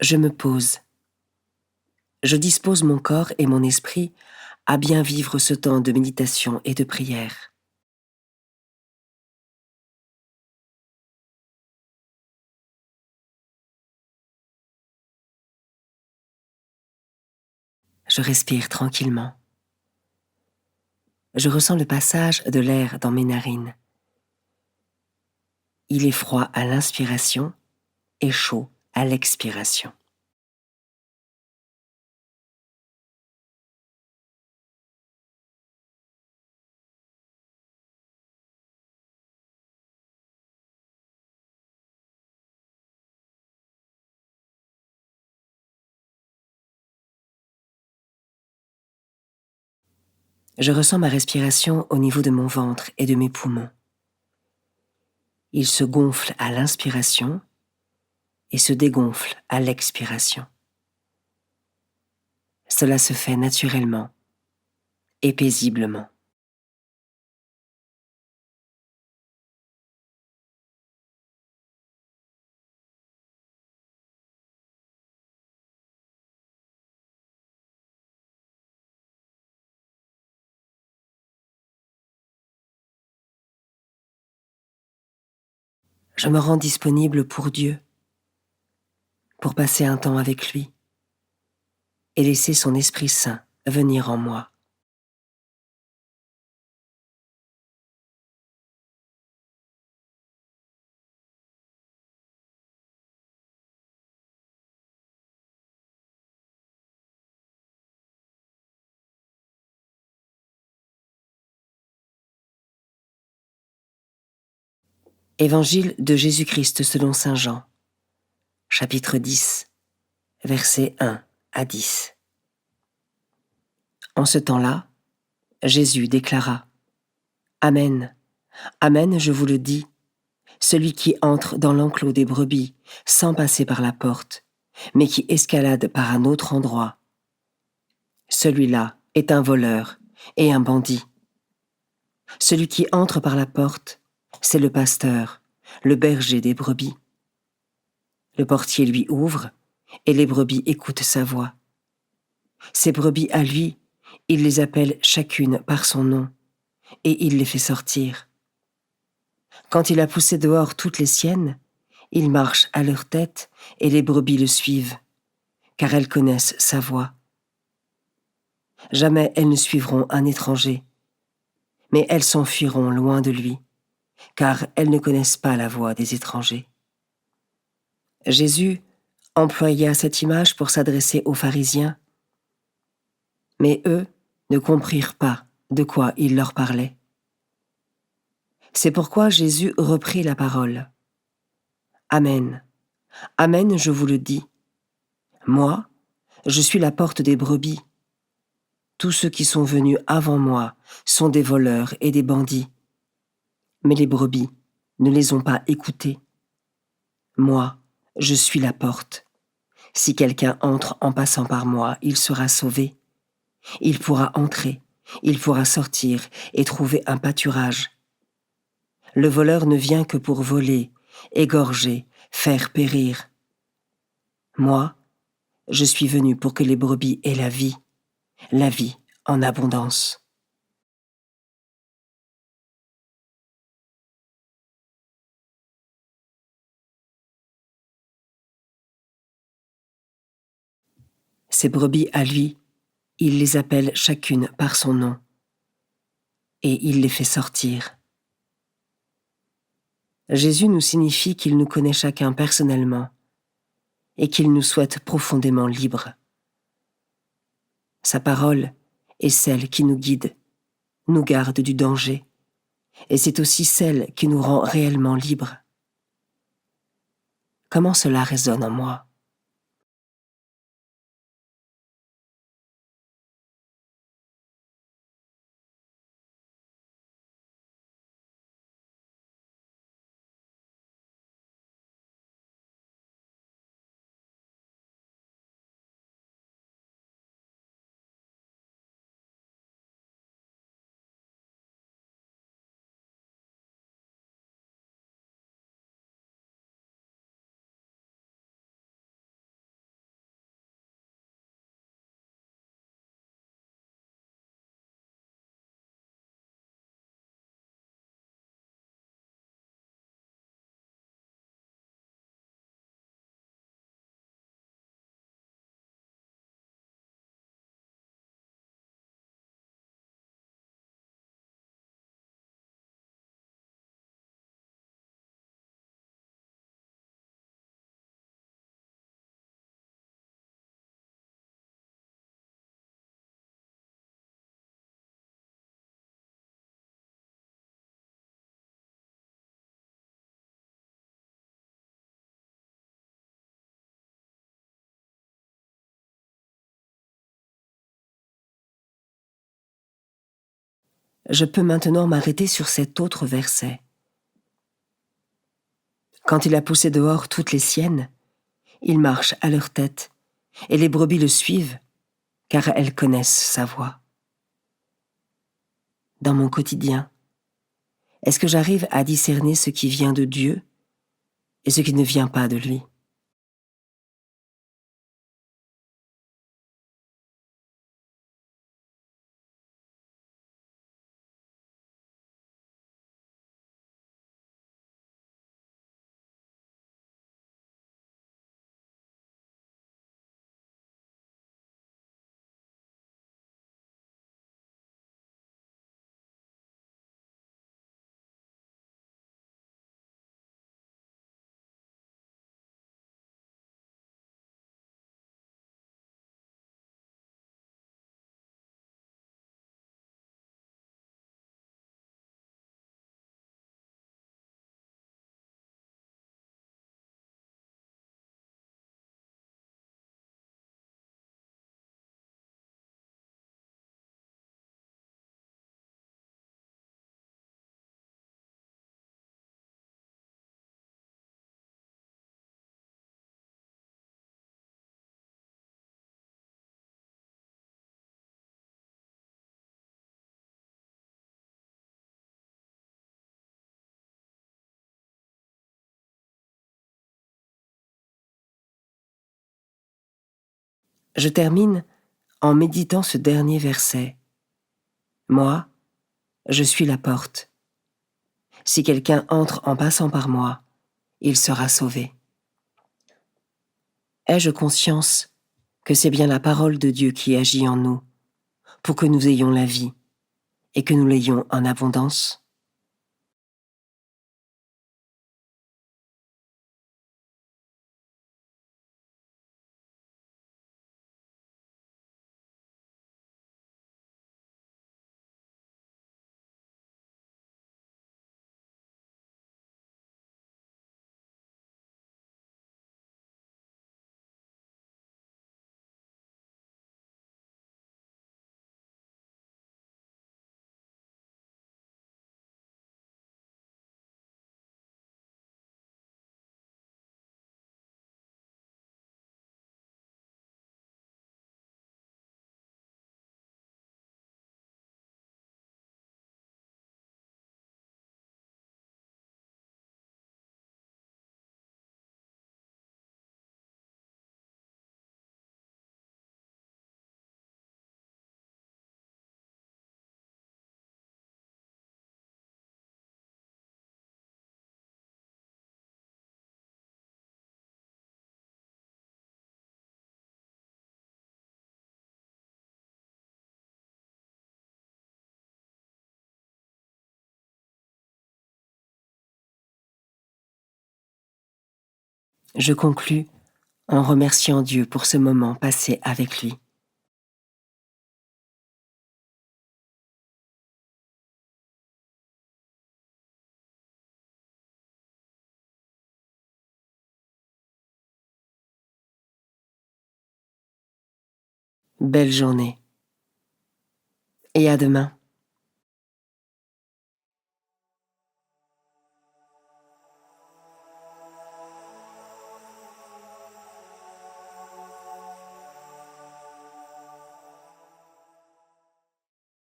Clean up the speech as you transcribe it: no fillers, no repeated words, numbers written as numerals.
Je me pose. Je dispose mon corps et mon esprit à bien vivre ce temps de méditation et de prière. Je respire tranquillement. Je ressens le passage de l'air dans mes narines. Il est froid à l'inspiration et chaud à l'expiration. Je ressens ma respiration au niveau de mon ventre et de mes poumons. Il se gonfle à l'inspiration et se dégonfle à l'expiration. Cela se fait naturellement et paisiblement. Je me rends disponible pour Dieu, pour passer un temps avec lui et laisser son Esprit Saint venir en moi. Évangile de Jésus-Christ selon saint Jean, chapitre 10, versets 1 à 10. En ce temps-là, Jésus déclara : Amen, Amen, je vous le dis, celui qui entre dans l'enclos des brebis sans passer par la porte, mais qui escalade par un autre endroit, celui-là est un voleur et un bandit. Celui qui entre par la porte, c'est le pasteur, le berger des brebis. Le portier lui ouvre, et les brebis écoutent sa voix. Ces brebis à lui, il les appelle chacune par son nom, et il les fait sortir. Quand il a poussé dehors toutes les siennes, il marche à leur tête, et les brebis le suivent, car elles connaissent sa voix. Jamais elles ne suivront un étranger, mais elles s'enfuiront loin de lui, car elles ne connaissent pas la voix des étrangers. Jésus employa cette image pour s'adresser aux pharisiens, mais eux ne comprirent pas de quoi il leur parlait. C'est pourquoi Jésus reprit la parole. Amen, Amen, je vous le dis. Moi, je suis la porte des brebis. Tous ceux qui sont venus avant moi sont des voleurs et des bandits. Mais les brebis ne les ont pas écoutés. Moi, je suis la porte. Si quelqu'un entre en passant par moi, il sera sauvé. Il pourra entrer, il pourra sortir et trouver un pâturage. Le voleur ne vient que pour voler, égorger, faire périr. Moi, je suis venu pour que les brebis aient la vie en abondance. Ces brebis à lui, il les appelle chacune par son nom, et il les fait sortir. Jésus nous signifie qu'il nous connaît chacun personnellement et qu'il nous souhaite profondément libres. Sa parole est celle qui nous guide, nous garde du danger, et c'est aussi celle qui nous rend réellement libres. Comment cela résonne en moi ? je peux maintenant m'arrêter sur cet autre verset. Quand il a poussé dehors toutes les siennes, il marche à leur tête, et les brebis le suivent, car elles connaissent sa voix. Dans mon quotidien, est-ce que j'arrive à discerner ce qui vient de Dieu et ce qui ne vient pas de lui? Je termine en méditant ce dernier verset. Moi, je suis la porte. Si quelqu'un entre en passant par moi, il sera sauvé. Ai-je conscience que c'est bien la parole de Dieu qui agit en nous pour que nous ayons la vie et que nous l'ayons en abondance? Je conclus en remerciant Dieu pour ce moment passé avec lui. Belle journée et à demain.